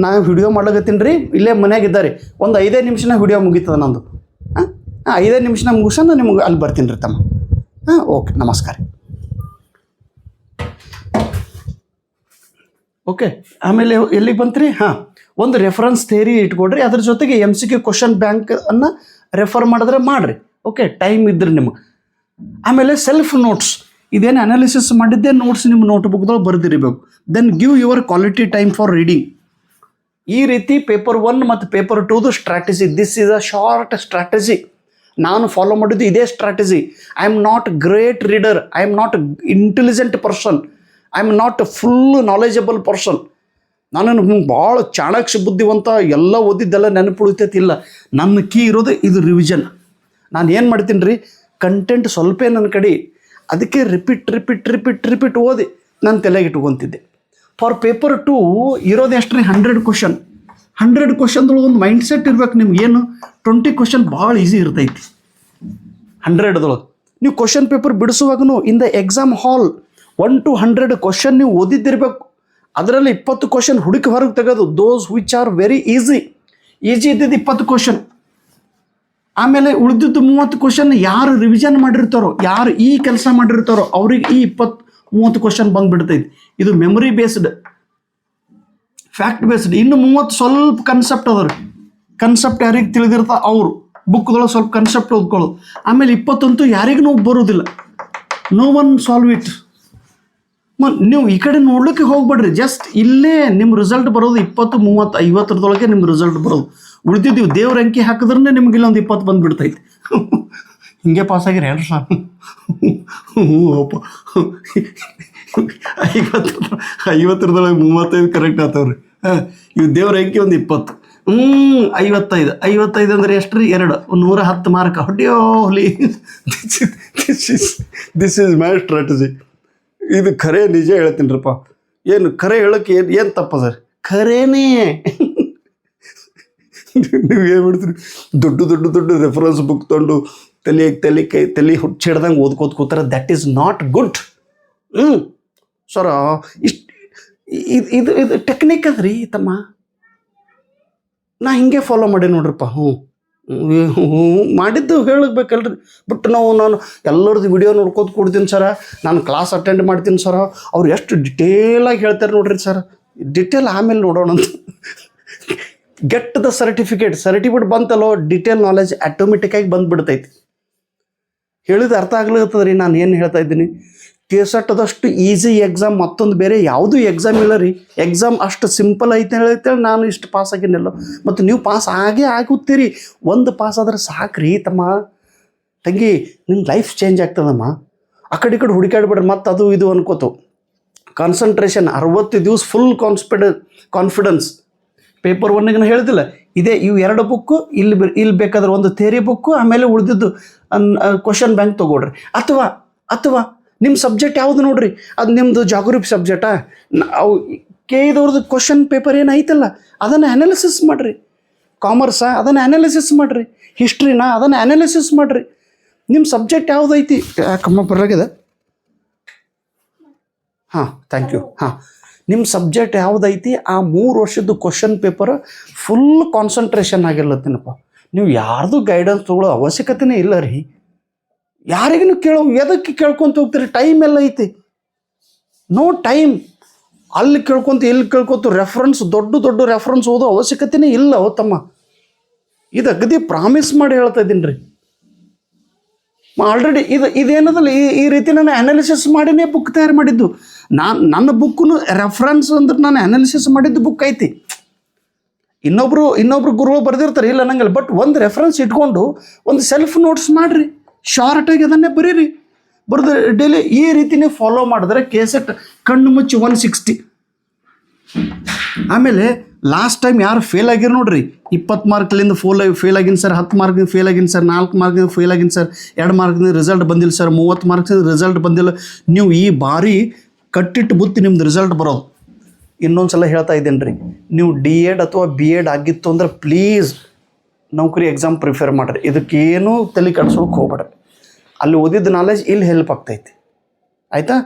ನಾನು ವಿಡಿಯೋ ಮಾಡ್ಲಾಗತ್ತೀನಿ ರೀ, ಇಲ್ಲೇ ಮನ್ಯಾಗಿದ್ದಾರೆ. ಒಂದು 5 ನಿಮಿಷನಾಗ ವಿಡಿಯೋ ಮುಗೀತದ ನಂದು. ಹಾಂ 5 ನಿಮಿಷನಾಗ ಮುಗಿಸ ನಾನು ನಿಮ್ಗೆ ಅಲ್ಲಿ ಬರ್ತೀನಿ ರೀ ತಮ್ಮ. ಹಾಂ ಓಕೆ, ನಮಸ್ಕಾರ. ಓಕೆ, ಆಮೇಲೆ ಎಲ್ಲಿಗೆ ಬಂತ್ರಿ? ಹಾಂ, ಒಂದು ರೆಫರೆನ್ಸ್ ಥಿಯರಿ ಇಟ್ಕೊಡ್ರಿ, ಅದ್ರ ಜೊತೆಗೆ MCQ ಕ್ವಶನ್ ಬ್ಯಾಂಕನ್ನು ರೆಫರ್ ಮಾಡಿದ್ರೆ ಮಾಡಿರಿ. ಓಕೆ, ಟೈಮ್ ಇದ್ರಿ ನಿಮಗೆ. ಆಮೇಲೆ ಸೆಲ್ಫ್ ನೋಟ್ಸ್, ಇದೇನು ಅನಾಲಿಸಿಸ್ ಮಾಡಿದ್ದೆ ನೋಟ್ಸ್ ನಿಮ್ಮ ನೋಟ್ಬುಕ್ದೊಳಗೆ ಬರೆದಿರಬೇಕು. Then give your quality time for reading. ಈ ರೀತಿ ಪೇಪರ್ 1 ಮತ್ತು ಪೇಪರ್ 2ದು strategy. This is a short strategy. ನಾನು ಫಾಲೋ ಮಾಡಿದ್ದು ಇದೇ strategy. I am not great reader, I am not intelligent person, I am not full knowledgeable person. ನಾನು ಭಾಳ ಚಾಣಾಕ್ಷ ಬುದ್ಧಿವಂತ, ಎಲ್ಲ ಓದಿದ್ದೆಲ್ಲ ನೆನಪುಳಿತೈತಿಲ್ಲ. ನನ್ನ ಕೀ ಇರೋದು ಇದು ರಿವಿಷನ್. ನಾನು ಏನು ಮಾಡ್ತೀನಿ ರೀ, ಕಂಟೆಂಟ್ ಸ್ವಲ್ಪ ನನ್ನ ಕಡೆ, ಅದಕ್ಕೆ ರಿಪೀಟ್ ಓದಿ ನಾನು ತಲೆಗೆ ಇಟ್ಕೊತಿದ್ದೆ. ಫಾರ್ ಪೇಪರ್ 2 ಇರೋದು ಎಷ್ಟು ರೀ, 100 ಕ್ವಶನ್. 100 ಕ್ವಶನ್ದೊಳಗೆ ಒಂದು ಮೈಂಡ್ ಸೆಟ್ ಇರ್ಬೇಕು ನಿಮ್ಗೆ. ಏನು 20 ಕ್ವಶನ್ ಭಾಳ ಈಸಿ ಇರ್ತೈತಿ. 100ದೊಳಗೆ ನೀವು ಕ್ವಶನ್ ಪೇಪರ್ ಬಿಡಿಸುವಾಗೂ in the exam hall 1 to 100 question ನೀವು ಓದಿದ್ದಿರ್ಬೇಕು. ಅದರಲ್ಲಿ 20 ಕ್ವಶನ್ ಹುಡುಕಿ ಹೊರಗೆ ತೆಗೆದು, those which are very easy ಇದ್ದಿದ್ದು 20 ಕ್ವಶನ್. ಆಮೇಲೆ ಉಳಿದಿದ್ದು 30 ಕ್ವಶನ್ ಯಾರು ರಿವಿಷನ್ ಮಾಡಿರ್ತಾರೋ, ಯಾರು ಈ ಕೆಲಸ ಮಾಡಿರ್ತಾರೋ ಅವ್ರಿಗೆ ಈ 20-30 ಕ್ವಶನ್ ಬಂದುಬಿಡ್ತೈತಿ. ಇದು ಮೆಮೊರಿ ಬೇಸ್ಡ್, ಫ್ಯಾಕ್ಟ್ ಬೇಸ್ಡ್. ಇನ್ನು 30 ಸ್ವಲ್ಪ ಕನ್ಸೆಪ್ಟ್ ಅದ ರೀ. ಕನ್ಸೆಪ್ಟ್ ಯಾರಿಗೆ ತಿಳಿದಿರ್ತಾ ಅವರು ಬುಕ್ದೊಳಗೆ ಸ್ವಲ್ಪ ಕನ್ಸೆಪ್ಟ್ ಓದ್ಕೊಳ್ಳೋದು. ಆಮೇಲೆ 20 ಅಂತೂ ಯಾರಿಗೂ ಬರೋದಿಲ್ಲ, ನೋ ಒನ್ ಸಾಲ್ವ್ ಇಟ್. ನೀವು ಈ ಕಡೆ ನೋಡ್ಲಿಕ್ಕೆ ಹೋಗ್ಬೇಡ್ರಿ, ಜಸ್ಟ್ ಇಲ್ಲೇ ನಿಮ್ಮ ರಿಸಲ್ಟ್ ಬರೋದು 20, 30, 50ರದೊಳಗೆ ನಿಮ್ಮ ರಿಸಲ್ಟ್ ಬರೋದು. ಉಳಿದಿದ್ದೀವಿ ದೇವ್ರ ಅಂಕಿ ಹಾಕಿದ್ರೆ ನಿಮ್ಗೆ ಇಲ್ಲೊಂದು 20 ಬಂದುಬಿಡ್ತೈತಿ. ಹಿಂಗೆ ಪಾಸಾಗಿರಿ ಹೇಳ್ರಿ ಸರ್. ಅಪ್ಪ 50ರದೊಳಗೆ 35 ಕರೆಕ್ಟ್ ಆಗ್ತಾವ್ರಿ. ಇವು ದೇವ್ರ ಅಂಕಿ ಒಂದು 20. 55 ಅಂದರೆ ಎಷ್ಟು ರೀ? 2, 110 ಮಾರ್ಕ್. ಹೊಡಿಯೋ ಹೊಲಿ. This is my strategy. ಇದು ಖರೆ ನಿಜ ಹೇಳ್ತೀನಿ ರೀಪ್ಪ. ಏನು ಖರೆ ಹೇಳೋಕ್ಕೆ ಏನು ತಪ್ಪದ ರೀ? ಖರೇನೇ. ನೀವು ಏನು ಮಾಡ್ತೀರಿ, ದೊಡ್ಡ ರೆಫರೆನ್ಸ್ ಬುಕ್ ತೊಗೊಂಡು ತಲೆ ಹುಚ್ಚಿಡ್ದಂಗೆ ಓದ್ಕೋತ ಕೂತಾರೆ. That is not good. Sir ಇದು ಟೆಕ್ನಿಕ್ ಅದ ರೀ ತಮ್ಮ. ನಾ ಹಿಂಗೆ ಫಾಲೋ ಮಾಡಿ ನೋಡ್ರಿಪ್ಪ. ಮಾಡಿದ್ದು ಹೇಳಬೇಕಲ್ರಿ. ಬಟ್ ನಾನು ಎಲ್ಲರದ್ದು ವಿಡಿಯೋ ನೋಡ್ಕೋತ ಕೊಡ್ತೀನಿ ಸರ, ನಾನು ಕ್ಲಾಸ್ ಅಟೆಂಡ್ ಮಾಡ್ತೀನಿ ಸರ, ಅವ್ರು ಎಷ್ಟು ಡಿಟೇಲಾಗಿ ಹೇಳ್ತಾರೆ ನೋಡ್ರಿ ಸರ್. ಡಿಟೇಲ್ ಆಮೇಲೆ ನೋಡೋಣ ಅಂತ. ಗೆಟ್ ದ ಸರ್ಟಿಫಿಕೇಟ್ ಬಂತಲ್ಲೋ, ಡಿಟೇಲ್ ನಾಲೆಜ್ ಆಟೋಮೆಟಿಕ್ಕಾಗಿ ಬಂದುಬಿಡ್ತೈತಿ. ಹೇಳಿದ ಅರ್ಥ ಆಗ್ಲಿರ್ತದೆ ರೀ ನಾನು ಏನು ಹೇಳ್ತಾ ಇದ್ದೀನಿ. ಕೆಸೆಟ್ದಷ್ಟು ಈಸಿ ಎಕ್ಸಾಮ್ ಮತ್ತೊಂದು ಬೇರೆ ಯಾವುದೂ ಎಕ್ಸಾಮ್ ಇಲ್ಲ ರೀ. ಎಕ್ಸಾಮ್ ಅಷ್ಟು ಸಿಂಪಲ್ ಐತೆ ಹೇಳ್ತೇಳಿ ನಾನು ಇಷ್ಟು ಪಾಸ್ ಆಗಿನಲ್ಲ. ಮತ್ತು ನೀವು ಪಾಸ್ ಆಗುತ್ತೀರಿ. ಒಂದು ಪಾಸ್ ಆದ್ರೆ ಸಾಕ್ರಿ ತಮ್ಮ ತಂಗಿ, ನಿನ್ನ ಲೈಫ್ ಚೇಂಜ್ ಆಗ್ತದಮ್ಮ. ಆ ಕಡೆ ಈ ಕಡೆ ಹುಡುಕಾಡ್ಬಿಡ್ರಿ ಮತ್ತು ಅದು ಇದು ಅನ್ಕೋತು. ಕಾನ್ಸಂಟ್ರೇಷನ್ 60 ದಿವಸ ಫುಲ್ ಕಾನ್ಫಿಡೆನ್ಸ್. ಪೇಪರ್ 1ಗೆ ಹೇಳ್ತಿಲ್ಲ, ಇದೇ ಇವು 2 ಬುಕ್ಕು, ಇಲ್ಲಿ ಬೇಕಾದ್ರೆ ಒಂದು ಥಿಯರಿ ಬುಕ್ಕು, ಆಮೇಲೆ ಉಳಿದಿದ್ದು ಕ್ವಶನ್ ಬ್ಯಾಂಕ್ ತೊಗೊಳ್ರಿ. ಅಥವಾ ನಿಮ್ಮ ಸಬ್ಜೆಕ್ಟ್ ಯಾವುದು ನೋಡ್ರಿ, ಅದು ನಿಮ್ಮದು ಜಾಗ್ರಫಿ ಸಬ್ಜೆಕ್ಟಾ, ಅವು ಕೇಳಿದವ್ರದ್ದು ಕ್ವಶನ್ ಪೇಪರ್ ಏನೈತಲ್ಲ ಅದನ್ನು ಅನಾಲಿಸಿಸ್ ಮಾಡಿರಿ. ಕಾಮರ್ಸಾ ಅದನ್ನು ಅನಾಲಿಸಿಸ್ ಮಾಡಿರಿ. ಹಿಸ್ಟ್ರಿನಾ ಅದನ್ನು ಅನಾಲಿಸಿಸ್ ಮಾಡಿರಿ. ನಿಮ್ಮ ಸಬ್ಜೆಕ್ಟ್ ಯಾವುದೈತಿ, ಕಮ್ಮ ಬರಾಗಿದೆ. ಹಾಂ ಥ್ಯಾಂಕ್ ಯು. ಹಾಂ, ನಿಮ್ಮ ಸಬ್ಜೆಕ್ಟ್ ಯಾವುದೈತಿ ಆ 3 ವರ್ಷದ್ದು ಕ್ವಶನ್ ಪೇಪರ್ ಫುಲ್ ಕಾನ್ಸಂಟ್ರೇಷನ್ ಆಗಿರ್ಲತ್ತೀನಪ್ಪ. ನೀವು ಯಾರ್ದು ಗೈಡೆನ್ಸ್ ತೊಗೊಳ್ಳೋ ಅವಶ್ಯಕತೆನೇ ಇಲ್ಲ ರೀ. ಯಾರಿಗೂ ಎದಕ್ಕೆ ಕೇಳ್ಕೊತ ಹೋಗ್ತೀರಿ? ಟೈಮ್ ಎಲ್ಲ ಐತಿ. No time. ಅಲ್ಲಿ ಕೇಳ್ಕೊತ ಇಲ್ಲಿ ಕೇಳ್ಕೊತ ರೆಫರೆನ್ಸ್ ದೊಡ್ಡ ರೆಫರೆನ್ಸ್ ಓದೋ ಅವಶ್ಯಕತೆನೇ ಇಲ್ಲ ತಮ್ಮ. ಇದು ಅಗದಿ ಪ್ರಾಮಿಸ್ ಮಾಡಿ ಹೇಳ್ತಾ ಇದ್ದೀನಿ ರೀ. ಆಲ್ರೆಡಿ ಇದೇನದಲ್ಲ ಈ ರೀತಿ ನಾನು ಅನಾಲಿಸಿಸ್ ಮಾಡಿನೇ ಬುಕ್ ತಯಾರು ಮಾಡಿದ್ದು. ನನ್ನ ಬುಕ್ಕು ರೆಫರೆನ್ಸ್ ಅಂದ್ರೆ ನಾನು ಅನಾಲಿಸಿಸ್ ಮಾಡಿದ್ದು ಬುಕ್ ಐತಿ. ಇನ್ನೊಬ್ರು ಗುರುಗಳು ಬರೆದಿರ್ತಾರೆ, ಇಲ್ಲ ನಂಗಲ್ಲ. ಬಟ್ ಒಂದು ರೆಫರೆನ್ಸ್ ಇಟ್ಕೊಂಡು ಒಂದು ಸೆಲ್ಫ್ ನೋಟ್ಸ್ ಮಾಡಿರಿ, ಶಾರ್ಟಾಗಿ ಅದನ್ನೇ ಬರೀರಿ. ಬರೆದು ಡೈಲಿ ಈ ರೀತಿನೇ ಫಾಲೋ ಮಾಡಿದ್ರೆ ಕೆಸೆಟ್ ಕಣ್ಣು ಮುಚ್ಚಿ 160. ಆಮೇಲೆ ಲಾಸ್ಟ್ ಟೈಮ್ ಯಾರು ಫೇಲ್ ಆಗಿರು ನೋಡ್ರಿ, 20 ಮಾರ್ಕ್ಲಿಂದ ಫೇಲ್ ಆಗಿನ ಸರ್, 10 ಮಾರ್ಕ್ಲಿಂದ ಫೇಲ್ ಆಗಿನ ಸರ್, 4 ಮಾರ್ಕ್ಲಿಂದ ಫೇಲ್ ಆಗಿನ ಸರ್, 2 ಮಾರ್ಕ್ಲಿಂದ ರಿಸಲ್ಟ್ ಬಂದಿಲ್ಲ ಸರ್, 30 ಮಾರ್ಕ್ಸಿಂದ ರಿಸಲ್ಟ್ ಬಂದಿಲ್ಲ. ನೀವು ಈ ಬಾರಿ ಕಟ್ಟಿಟ್ಟು ಬುತ್ತಿ ನಿಮ್ದು ರಿಸಲ್ಟ್ ಬರೋದು. ಇನ್ನೊಂದು ಸಲ ಹೇಳ್ತಾ ಇದ್ದೇನೆ ರೀ, ನೀವು D.Ed ಅಥವಾ B.Ed ಆಗಿತ್ತು ಅಂದ್ರೆ ಪ್ಲೀಸ್ ನೌಕರಿ ಎಕ್ಸಾಮ್ ಪ್ರಿಫೇರ್ ಮಾಡಿರಿ. ಇದಕ್ಕೇನು ತಲೆ ಕೆಡಿಸೋಕೆ ಹೋಗ್ಬೇಡ್ರಿ. ಅಲ್ಲಿ ಓದಿದ ನಾಲೆಜ್ ಇಲ್ಲಿ ಹೆಲ್ಪ್ ಆಗ್ತೈತಿ, ಆಯಿತಾ?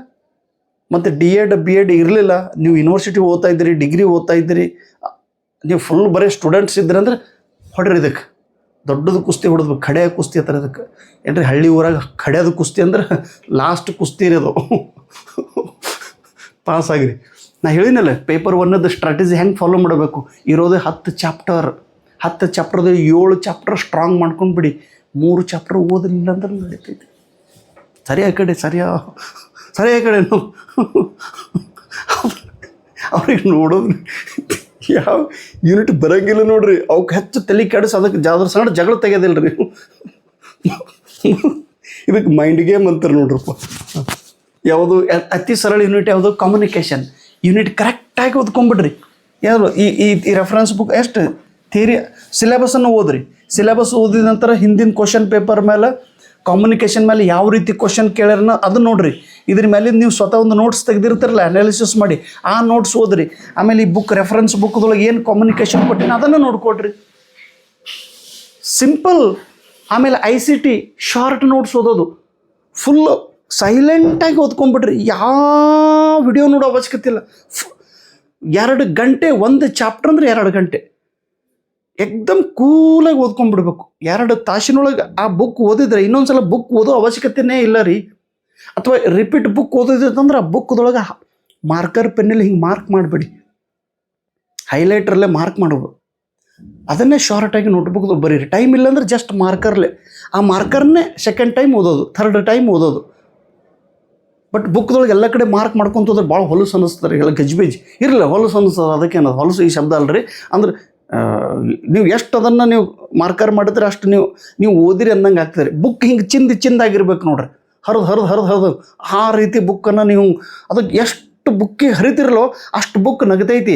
ಮತ್ತು D.Ed B.Ed ಇರಲಿಲ್ಲ, ನೀವು ಯೂನಿವರ್ಸಿಟಿ ಓದ್ತಾ ಇದ್ದೀರಿ, ಡಿಗ್ರಿ ಓದ್ತಾ ಇದ್ದೀರಿ, ನೀವು ಫುಲ್ ಬರೀ ಸ್ಟೂಡೆಂಟ್ಸ್ ಇದ್ರಿ ಅಂದ್ರೆ ಹೊಡ್ರಿ ಇದಕ್ಕೆ ದೊಡ್ಡದು ಕುಸ್ತಿ ಹೊಡೆದು ಖಡ್ಯಾಗ ಕುಸ್ತಿ ಹತ್ರ ಇದಕ್ಕೆ ಏನ್ರಿ ಹಳ್ಳಿ ಊರಾಗ ಖಡ್ಯಾದ ಕುಸ್ತಿ ಅಂದ್ರೆ ಲಾಸ್ಟ್ ಕುಸ್ತಿ ಇರೋದು. ಪಾಸ್ ಆಗಿರಿ. ನಾ ಹೇಳಿನಲ್ಲ ಪೇಪರ್ 1ದ ಸ್ಟ್ರಾಟಜಿ ಹೆಂಗೆ ಫಾಲೋ ಮಾಡಬೇಕು. ಇರೋದೇ 10 ಚಾಪ್ಟರ್, 10 ಚಾಪ್ಟರ್ದ 7 ಚಾಪ್ಟರ್ ಸ್ಟ್ರಾಂಗ್ ಮಾಡ್ಕೊಂಡು ಬಿಡಿ. 3 ಚಾಪ್ಟರ್ ಓದಲಿಲ್ಲ ಅಂದ್ರೆ ನಡೀತೈತಿ. ಸರಿಯಾ ಕಡೆ ಸರಿಯಾ ಕಡೆ ಅವ್ರಿಗೆ ನೋಡೋದು ಯಾವ ಯೂನಿಟ್ ಬರೋಂಗಿಲ್ಲ ನೋಡ್ರಿ, ಅವಕ್ಕೆ ಹೆಚ್ಚು ತಲೆ ಕೆಡಿಸ್ ಅದಕ್ಕೆ ಜಾದ್ರ ಸಣ್ಣ ಜಗಳ ತೆಗೆದಿಲ್ಲ ರೀ. ಇದಕ್ಕೆ ಮೈಂಡ್ ಗೇಮ್ ಅಂತಾರೆ ನೋಡ್ರಪ್ಪ. ಯಾವುದು ಅತಿ ಸರಳ ಯೂನಿಟ್ ಯಾವುದು? ಕಮ್ಯುನಿಕೇಷನ್ ಯೂನಿಟ್ ಕರೆಕ್ಟಾಗಿ ಓದ್ಕೊಂಬಿಡ್ರಿ. ಯಾವುದು ಈ ರೆಫರೆನ್ಸ್ ಬುಕ್ ಎಷ್ಟು ಥಿಯರಿ ಸಿಲೆಬಸನ್ನು ಓದ್ರಿ. ಸಿಲೆಬಸ್ ಓದಿದ ನಂತರ ಹಿಂದಿನ ಕ್ವಶನ್ ಪೇಪರ್ ಮೇಲೆ ಕಮ್ಯುನಿಕೇಷನ್ ಮೇಲೆ ಯಾವ ರೀತಿ ಕ್ವಶನ್ ಕೇಳ್ಯಾರನ್ನ ಅದನ್ನು ನೋಡಿರಿ. ಇದ್ರ ಮೇಲೆ ನೀವು ಸ್ವತಃ ಒಂದು ನೋಟ್ಸ್ ತೆಗೆದಿರ್ತಾರಲ್ಲ, ಅನಾಲಿಸಿಸ್ ಮಾಡಿ ಆ ನೋಟ್ಸ್ ಓದ್ರಿ. ಆಮೇಲೆ ಈ ಬುಕ್ ರೆಫರೆನ್ಸ್ ಬುಕ್ದೊಳಗೆ ಏನು ಕಮ್ಯುನಿಕೇಷನ್ ಕೊಟ್ಟಿನ ಅದನ್ನು ನೋಡ್ಕೊಡ್ರಿ. ಸಿಂಪಲ್. ಆಮೇಲೆ ICT ಶಾರ್ಟ್ ನೋಟ್ಸ್ ಓದೋದು, ಫುಲ್ಲು ಸೈಲೆಂಟಾಗಿ ಓದ್ಕೊಂಡ್ಬಿಡ್ರಿ. ಯಾವ ವಿಡಿಯೋ ನೋಡೋ ಅವಶ್ಯಕತೆ ಇಲ್ಲ. 2 ಗಂಟೆ ಒಂದು ಚಾಪ್ಟರ್ ಅಂದರೆ 2 ಗಂಟೆ ಎಕ್ದಮ್ ಕೂಲಾಗಿ ಓದ್ಕೊಂಡ್ಬಿಡ್ಬೇಕು. 2 ತಾಸಿನೊಳಗೆ ಆ ಬುಕ್ ಓದಿದ್ರೆ ಇನ್ನೊಂದು ಸಲ ಬುಕ್ ಓದೋ ಅವಶ್ಯಕತೆನೇ ಇಲ್ಲ ರೀ. ಅಥವಾ ರಿಪೀಟ್ ಬುಕ್ ಓದೋದಂದ್ರೆ ಆ ಬುಕ್ದೊಳಗೆ ಮಾರ್ಕರ್ ಪೆನ್ನಲ್ಲಿ ಹಿಂಗೆ ಮಾರ್ಕ್ ಮಾಡಿಬಿಡಿ, ಹೈಲೈಟ್ರಲ್ಲೇ ಮಾರ್ಕ್ ಮಾಡೋದು. ಅದನ್ನೇ ಶಾರ್ಟಾಗಿ ನೋಟ್ಬುಕ್ದು ಬರೀರಿ. ಟೈಮ್ ಇಲ್ಲಾಂದ್ರೆ ಜಸ್ಟ್ ಮಾರ್ಕರ್ಲೆ ಆ ಮಾರ್ಕರ್ನೇ ಸೆಕೆಂಡ್ ಟೈಮ್ ಓದೋದು, ಥರ್ಡ್ ಟೈಮ್ ಓದೋದು. ಬಟ್ ಬುಕ್ದೊಳಗೆ ಎಲ್ಲ ಕಡೆ ಮಾರ್ಕ್ ಮಾಡ್ಕೊಂತ ಹೋದ್ರೆ ಭಾಳ ಹೊಲಸು ಅನ್ನಿಸ್ತಾರೆ, ಎಲ್ಲ ಗಜ್ಬೇಜ್ ಇರಲಿಲ್ಲ, ಹೊಲಸು ಅನ್ನಿಸ್ತದೆ. ಅದಕ್ಕೆ ಅನ್ನೋದು ಹೊಲಸು ಈ ಶಬ್ದ ಅಲ್ರಿ. ಅಂದ್ರೆ ನೀವು ಎಷ್ಟು ಅದನ್ನು ನೀವು ಮಾರ್ಕರ್ ಮಾಡಿದ್ರೆ ಅಷ್ಟು ನೀವು ಓದಿರಿ ಅಂದಂಗೆ ಆಗ್ತದೆ. ಬುಕ್ ಹಿಂಗೆ ಚಿಂದಾಗಿರ್ಬೇಕು ನೋಡ್ರಿ, ಹರಿದು ಆ ರೀತಿ ಬುಕ್ಕನ್ನು ನೀವು ಅದಕ್ಕೆ ಎಷ್ಟು ಬುಕ್ಕಿಗೆ ಹರಿತಿರಲೋ ಅಷ್ಟು ಬುಕ್ ನಗತೈತಿ.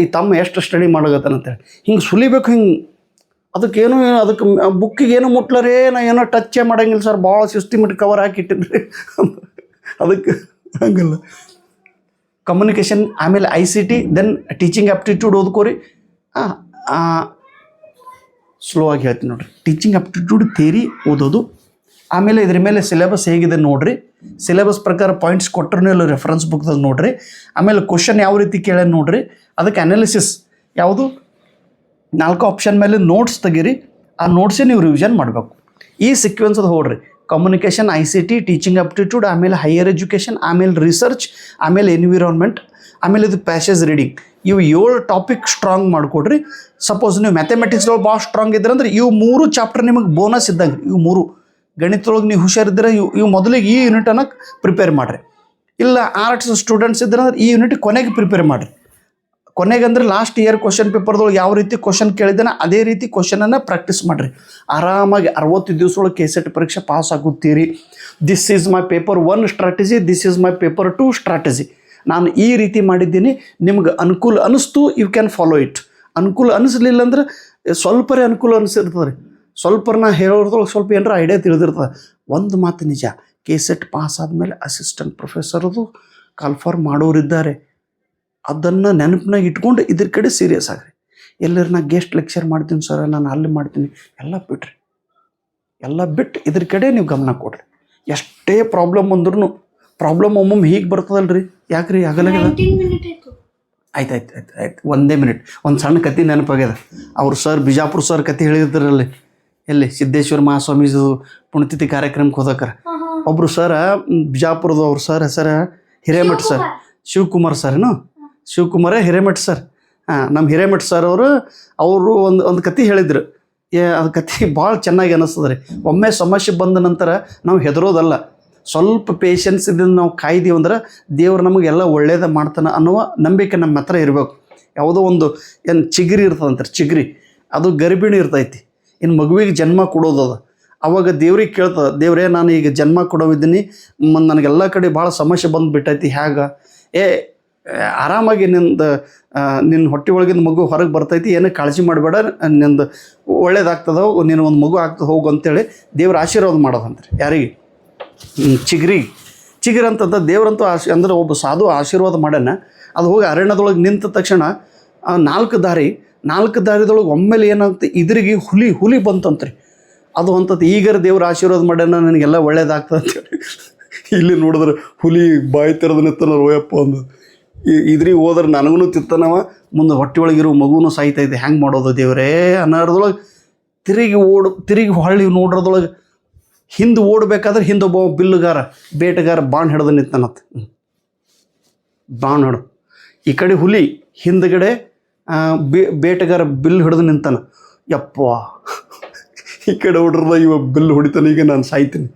ಈ ತಮ್ಮ ಎಷ್ಟು ಸ್ಟಡಿ ಮಾಡಗತ್ತಂತೇಳಿ ಹಿಂಗೆ ಸುಲಿಬೇಕು. ಹಿಂಗೆ ಅದಕ್ಕೇನು ಅದಕ್ಕೆ ಬುಕ್ಕಿಗೆ ಏನೋ ಮುಟ್ಲರೇ ನಾ ಏನೋ ಟಚ್ಚೇ ಮಾಡೋಂಗಿಲ್ಲ ಸರ್, ಭಾಳ ಸಿಸ್ಟಮೆಟಿಕ್ ಕವರ್ ಹಾಕಿಟ್ಟಿದ್ರಿ ಅದಕ್ಕೆ ಹಂಗಲ್ಲ. ಕಮ್ಯುನಿಕೇಷನ್, ಆಮೇಲೆ ICT, ದೆನ್ ಟೀಚಿಂಗ್ ಆಪ್ಟಿಟ್ಯೂಡ್ ಓದ್ಕೋರಿ. ಸ್ಲೋ ಆಗಿ ಹೇಳ್ತೀನಿ ನೋಡಿರಿ. ಟೀಚಿಂಗ್ ಆಪ್ಟಿಟ್ಯೂಡ್ ಥಿಯರಿ ಓದೋದು, ಆಮೇಲೆ ಇದ್ರ ಮೇಲೆ ಸಿಲೆಬಸ್ ಹೇಗಿದೆ ನೋಡಿರಿ. ಸಿಲೆಬಸ್ ಪ್ರಕಾರ ಪಾಯಿಂಟ್ಸ್ ಕೊಟ್ಟರು ಇಲ್ಲ ರೆಫರೆನ್ಸ್ ಬುಕ್ದಾಗ ನೋಡಿರಿ. ಆಮೇಲೆ ಕ್ವಶನ್ ಯಾವ ರೀತಿ ಕೇಳ ನೋಡಿರಿ. ಅದಕ್ಕೆ ಅನಾಲಿಸಿಸ್ ಯಾವುದು 4 ಆಪ್ಷನ್ ಮೇಲೆ ನೋಟ್ಸ್ ತೆಗೀರಿ. ಆ ನೋಟ್ಸೇ ನೀವು ರಿವಿಷನ್ ಮಾಡಬೇಕು. ಈ ಸೀಕ್ವೆನ್ಸ್ ಅದು ಹೋಡ್ರಿ. ಕಮ್ಯುನಿಕೇಷನ್, ICT, ಟೀಚಿಂಗ್ ಆಪ್ಟಿಟ್ಯೂಡ್, ಆಮೇಲೆ ಹೈಯರ್ ಎಜುಕೇಷನ್, ಆಮೇಲೆ ರಿಸರ್ಚ್, ಆಮೇಲೆ ಎನ್ವಿರಾನ್ಮೆಂಟ್, ಆಮೇಲೆ ಇದು ಪ್ಯಾಸೇಜ್ ರೀಡಿಂಗ್. ಇವು 7 ಟಾಪಿಕ್ ಸ್ಟ್ರಾಂಗ್ ಮಾಡಿಕೊಡ್ರಿ. ಸಪೋಸ್ ನೀವು ಮ್ಯಾಥಮೆಟಿಕ್ಸ್ದೊಳಗೆ ಭಾಳ ಸ್ಟ್ರಾಂಗ್ ಇದ್ರೆ ಅಂದ್ರೆ ಇವು 3 ಚಾಪ್ಟರ್ ನಿಮಗೆ ಬೋನಸ್ ಇದ್ದಂಗೆ. ಇವು 3 ಗಣಿತದೊಳಗೆ ನೀವು ಹುಷಾರಿದ್ದರೆ ಇವು ಮೊದಲಿಗೆ ಈ ಯೂನಿಟನ್ನು ಪ್ರಿಪೇರ್ ಮಾಡಿರಿ. ಇಲ್ಲ ಆರ್ಟ್ಸ್ ಸ್ಟೂಡೆಂಟ್ಸ್ ಇದ್ರೆ ಅಂದ್ರೆ ಈ ಯೂನಿಟ್ ಕೊನೆಗೆ ಪ್ರಿಪೇರ್ ಮಾಡಿರಿ. ಕೊನೆಗೆ ಅಂದರೆ ಲಾಸ್ಟ್ ಇಯರ್ ಕ್ವಶನ್ ಪೇಪರ್ದೊಳಗೆ ಯಾವ ರೀತಿ ಕ್ವಶನ್ ಕೇಳಿದ್ದಾನೆ ಅದೇ ರೀತಿ ಕ್ವಶನನ್ನು ಪ್ರಾಕ್ಟೀಸ್ ಮಾಡಿರಿ. ಆರಾಮಾಗಿ 60 ದಿವಸದೊಳಗೆ KCET ಪರೀಕ್ಷೆ ಪಾಸ್ ಆಗುತ್ತೀರಿ. This is my paper 1 strategy, this is my paper 2 strategy. ನಾನು ಈ ರೀತಿ ಮಾಡಿದ್ದೀನಿ, ನಿಮ್ಗೆ ಅನುಕೂಲ ಅನ್ನಿಸ್ತು, ಯು ಕ್ಯಾನ್ ಫಾಲೋ ಇಟ್. ಅನುಕೂಲ ಅನ್ನಿಸ್ಲಿಲ್ಲ ಅಂದ್ರೆ ಸ್ವಲ್ಪರೇ ಅನುಕೂಲ ಅನಿಸಿರ್ತದೆ ರೀ. ಸ್ವಲ್ಪ ನಾ ಹೇಳೋದ್ರೊಳಗೆ ಸ್ವಲ್ಪ ಏನಾರ ಐಡಿಯಾ ತಿಳಿದಿರ್ತದೆ. ಒಂದು ಮಾತು ನಿಜ, KCET ಪಾಸ್ ಆದಮೇಲೆ ಅಸಿಸ್ಟೆಂಟ್ ಪ್ರೊಫೆಸರ್ದು ಕಾಲ್ಫಾರ್ಮ್ ಮಾಡೋರಿದ್ದಾರೆ. ಅದನ್ನು ನೆನಪಿನಾಗ ಇಟ್ಕೊಂಡು ಇದ್ರ ಕಡೆ ಸೀರಿಯಸ್ ಆಗ್ರಿ. ಎಲ್ಲರೂ ನಾ ಗೆಸ್ಟ್ ಲೆಕ್ಚರ್ ಮಾಡ್ತೀನಿ ಸರ್, ನಾನು ಅಲ್ಲಿ ಮಾಡ್ತೀನಿ, ಎಲ್ಲ ಬಿಟ್ರಿ. ಎಲ್ಲ ಬಿಟ್ಟು ಇದ್ರ ಕಡೆ ನೀವು ಗಮನ ಕೊಡ್ರಿ. ಎಷ್ಟೇ ಪ್ರಾಬ್ಲಮ್ ಅಂದ್ರೂ ಪ್ರಾಬ್ಲಮ್ ಒಮ್ಮೊಮ್ಮೆ ಹೀಗೆ ಬರ್ತದಲ್ರಿ. ಯಾಕ್ರಿ ಆಗಲಾಗ್ಯದ? ಆಯ್ತು 1 ಮಿನಿಟ್. ಒಂದು ಸಣ್ಣ ಕತೆ ನೆನಪಾಗ್ಯದ. ಅವ್ರು ಸರ್ ಬಿಜಾಪುರ ಸರ್ ಕತೆ ಹೇಳಿದ್ರಲ್ಲಿ, ಎಲ್ಲಿ ಸಿದ್ದೇಶ್ವರ ಮಹಾಸ್ವಾಮೀಜು ಪುಣ್ಯತಿಥಿ ಕಾರ್ಯಕ್ರಮಕ್ಕೆ ಹೋದಕ್ಕಾರ ಒಬ್ಬರು ಸರ ಬಿಜಾಪುರದ ಅವ್ರ ಸರ್ ಹೆಸರು ಹಿರೇಮಠ್ ಸರ್, ಶಿವಕುಮಾರ್ ಸರ್ನು, ಶಿವಕುಮಾರೇ ಹಿರೇಮಠ್ ಸರ್. ನಮ್ಮ ಹಿರೇಮಠ್ ಸರ್ ಅವರು ಒಂದು ಕತೆ ಹೇಳಿದ್ರು. ಅದು ಕತೆ ಭಾಳ ಚೆನ್ನಾಗಿ ಅನ್ನಿಸ್ತದೆ ರೀ. ಒಮ್ಮೆ ಸಮಸ್ಯೆ ಬಂದ ನಂತರ ನಾವು ಹೆದರೋದಲ್ಲ, ಸ್ವಲ್ಪ ಪೇಷನ್ಸ್ ಇದನ್ನು ನಾವು ಕಾಯ್ದೀವಿ ಅಂದ್ರೆ ದೇವ್ರು ನಮಗೆಲ್ಲ ಒಳ್ಳೇದು ಮಾಡ್ತಾನೆ ಅನ್ನುವ ನಂಬಿಕೆ ನಮ್ಮ ಹತ್ರ ಇರಬೇಕು. ಯಾವುದೋ ಒಂದು ಏನು ಚಿಗರಿ ಇರ್ತದಂತಾರೆ, ಚಿಗರಿ ಅದು ಗರ್ಭಿಣಿ ಇರ್ತೈತಿ, ಇನ್ನು ಮಗುವಿಗೆ ಜನ್ಮ ಕೊಡೋದದ. ಅವಾಗ ದೇವ್ರಿಗೆ ಕೇಳ್ತದೆ, ದೇವ್ರೇ ನಾನು ಈಗ ಜನ್ಮ ಕೊಡೋವಿದ್ದೀನಿ, ನನಗೆಲ್ಲ ಕಡೆ ಭಾಳ ಸಮಸ್ಯೆ ಬಂದುಬಿಟ್ಟೈತಿ, ಹೇಗೆ ಆರಾಮಾಗಿ ನಿನ್ನ ಹೊಟ್ಟೆ ಒಳಗಿನ ಮಗು ಹೊರಗೆ ಬರ್ತೈತಿ, ಏನೂ ಕಾಳಜಿ ಮಾಡಬೇಡ, ನಿಂದು ಒಳ್ಳೇದಾಗ್ತದೆ, ನೀನು ಒಂದು ಮಗು ಆಗ್ತದೆ ಹೋಗು ಅಂತೇಳಿ ದೇವ್ರ ಆಶೀರ್ವಾದ ಮಾಡೋದಂತ್ರಿ. ಯಾರಿಗೆ? ಚಿಗುರಿ ಅಂತಂತ ದೇವ್ರಂತೂ ಅಂದ್ರೆ ಒಬ್ಬ ಸಾಧು ಆಶೀರ್ವಾದ ಮಾಡ್ಯಾನ. ಅದು ಹೋಗಿ ಅರಣ್ಯದೊಳಗೆ ನಿಂತ ತಕ್ಷಣ ನಾಲ್ಕು ದಾರಿದೊಳಗೆ ಒಮ್ಮೆಲೆ ಏನಾಗುತ್ತೆ, ಇದ್ರಿಗೆ ಹುಲಿ ಬಂತಂತ್ರಿ. ಅದು ಅಂತದ್ದು ಈಗರ ದೇವ್ರ ಆಶೀರ್ವಾದ ಮಾಡ್ಯಾನ, ನನಗೆಲ್ಲ ಒಳ್ಳೇದಾಗ್ತದೆ ಅಂತೇಳಿ. ಇಲ್ಲಿ ನೋಡಿದ್ರೆ ಹುಲಿ ಬಾಯಿ ತೆರೆದು ನಿತ್ತನ ರೋಯಪ್ಪ ಅಂದು ಇದ್ರಿಗೆ ಹೋದ್ರೆ ನನಗೂ ತಿತ್ತನವ, ಮುಂದೆ ಹೊಟ್ಟೆ ಒಳಗಿರೋ ಮಗುನೂ ಸಾಯ್ತೈತೆ, ಹೆಂಗೆ ಮಾಡೋದು ದೇವರೇ ಅನ್ನೋದ್ರೊಳಗೆ ತಿರುಗಿ ಹೊಳ್ಳಿ ನೋಡ್ರದೊಳಗೆ ಹಿಂದೆ ಓಡಬೇಕಾದ್ರೆ ಹಿಂದೊಬ್ಬ ಬೇಟೆಗಾರ ಬಾಣ್ ಹಿಡ್ದು ನಿಂತನತ್ತ. ಬಾಣ್ ಹಿಡ್ದು ಈ ಕಡೆ ಹುಲಿ, ಹಿಂದ್ಗಡೆ ಬೇಟೆಗಾರ ಬಿಲ್ಲು ಹಿಡಿದು ನಿಂತಾನ. ಯಪ್ಪ, ಈ ಕಡೆ ಹೊಡ್ರದ ಇವ ಬಿಲ್ಲು ಹೊಡಿತಾನೆ, ಈಗ ನಾನು ಸಾಯ್ತೀನಿ.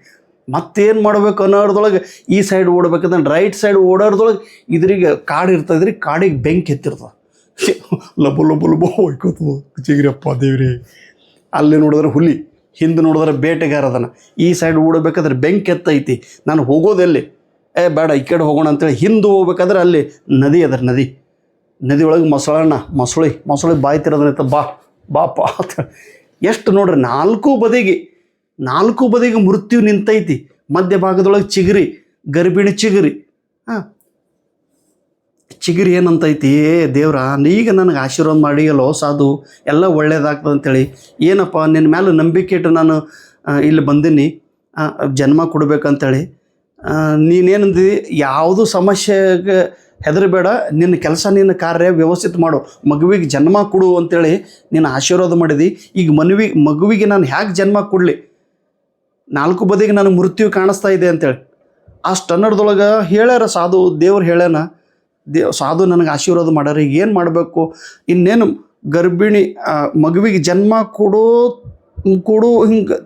ಮತ್ತೇನು ಮಾಡಬೇಕು ಅನ್ನೋದ್ರೊಳಗೆ ಈ ಸೈಡ್ ಓಡಬೇಕಂದ್ರೆ ರೈಟ್ ಸೈಡ್ ಓಡೋದ್ರೊಳಗೆ ಇದ್ರಿಗೆ ಕಾಡು ಇರ್ತದ್ರಿ, ಕಾಡಿಗೆ ಬೆಂಕಿ ಎತ್ತಿರ್ತದೆ. ಲಬ ಹೊಯ್ಕೋತದ ಚಿಗಿರಪ್ಪ ದೇವ್ರಿ. ಅಲ್ಲಿ ನೋಡಿದ್ರೆ ಹುಲಿ, ಹಿಂದೆ ನೋಡಿದ್ರೆ ಬೇಟೆಗಾರ ಅದನ್ನು. ಈ ಸೈಡ್ ಓಡಬೇಕಾದ್ರೆ ಬೆಂಕಿ ಎತ್ತೈತಿ, ನಾನು ಹೋಗೋದೆಲ್ಲಿ? ಬೇಡ ಈ ಕಡೆ ಹೋಗೋಣ ಅಂತೇಳಿ ಹಿಂದೆ ಹೋಗ್ಬೇಕಾದ್ರೆ ಅಲ್ಲಿ ನದಿ ಅದರ. ನದಿ ಒಳಗೆ ಮೊಸಳೆ ಬಾಯಿ ತಿರೋದನ್ನ ಬಾಪ ಅಂತ ಎಷ್ಟು ನೋಡ್ರಿ, ನಾಲ್ಕು ಬದಿಗೆ ಮೃತ್ಯು ನಿಂತೈತಿ. ಮಧ್ಯ ಭಾಗದೊಳಗೆ ಗರ್ಭಿಣಿ ಚಿಗುರಿ ಏನಂತೈತಿ, ದೇವ್ರ ಈಗ ನನಗೆ ಆಶೀರ್ವಾದ ಮಾಡಿಯಲ್ಲೋ ಸಾಧು, ಎಲ್ಲ ಒಳ್ಳೇದಾಗ್ತದೆ ಅಂತೇಳಿ. ಏನಪ್ಪ ನಿನ್ನ ಮೇಲೆ ನಂಬಿಕೆ ಇಟ್ಟು ನಾನು ಇಲ್ಲಿ ಬಂದೀನಿ, ಜನ್ಮ ಕೊಡ್ಬೇಕಂತೇಳಿ. ನೀನೇನಂದಿದ್ದಿ, ಯಾವುದು ಸಮಸ್ಯೆಗೆ ಹೆದರಬೇಡ, ನಿನ್ನ ಕೆಲಸ ನಿನ್ನ ಕಾರ್ಯ ವ್ಯವಸ್ಥಿತ ಮಾಡು, ಮಗುವಿಗೆ ಜನ್ಮ ಕೊಡು ಅಂತೇಳಿ ನೀನು ಆಶೀರ್ವಾದ ಮಾಡಿದಿ. ಈಗ ಮಗುವಿಗೆ ನಾನು ಹೇಗೆ ಜನ್ಮ ಕೊಡಲಿ, ನಾಲ್ಕು ಬದಿಗೆ ನನಗೆ ಮೃತ್ಯು ಕಾಣಿಸ್ತಾ ಇದೆ ಅಂತೇಳಿ ಅಷ್ಟು ಅನ್ನೋದ್ರೊಳಗೆ ಹೇಳ್ಯಾರ ಸಾಧು. ದೇವ್ರು ಹೇಳ್ಯಾನ, ಸಾಧು ನನಗೆ ಆಶೀರ್ವಾದ ಮಾಡ್ಯಾರ. ಈಗ ಏನು ಮಾಡಬೇಕು, ಇನ್ನೇನು ಗರ್ಭಿಣಿ ಮಗುವಿಗೆ ಜನ್ಮ ಕೊಡು ಹಿಂಗೆ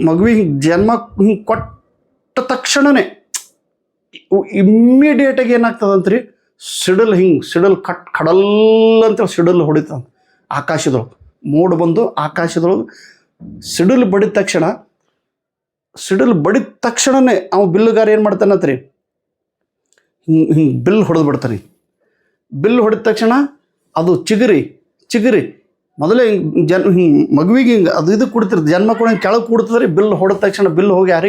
ಮಗುವಿಗೆ ಜನ್ಮ ಹಿಂಗೆ ಕೊಟ್ಟ ತಕ್ಷಣವೇ ಇಮ್ಮಿಡಿಯೇಟಾಗಿ ಏನಾಗ್ತದಂತ್ರಿ, ಸಿಡಲ್ ಕಡಲ್ ಅಂತೇಳಿ ಸಿಡಲ್ ಹೊಡಿತಾನೆ ಆಕಾಶದೊಳಗೆ. ಮೋಡ ಬಂದು ಆಕಾಶದೊಳಗೆ ಸಿಡಲ್ ಬಡಿದ ತಕ್ಷಣವೇ ಅವ ಬಿಲ್ಲುಗಾರ ಏನು ಮಾಡ್ತಾನತ್ರಿ, ಹಿಂಗೆ ಬಿಲ್ ಹೊಡೆದು ಬಿಡ್ತಾನೆ. ಬಿಲ್ ಹೊಡೆದ ತಕ್ಷಣ ಅದು ಚಿಗುರಿ ಮೊದಲೇ ಹಿಂಗೆ ಮಗುವಿಗೆ ಹಿಂಗೆ ಅದು ಇದು ಕೊಡ್ತಿರ್ತದೆ, ಜನ್ಮ ಕೂಡ ಕೆಳಗೆ ಕೂಡ್ತದ್ರಿ. ಬಿಲ್ ಹೊಡೆದ ತಕ್ಷಣ ಬಿಲ್ ಹೋಗಿ ಯಾರಿಗೆ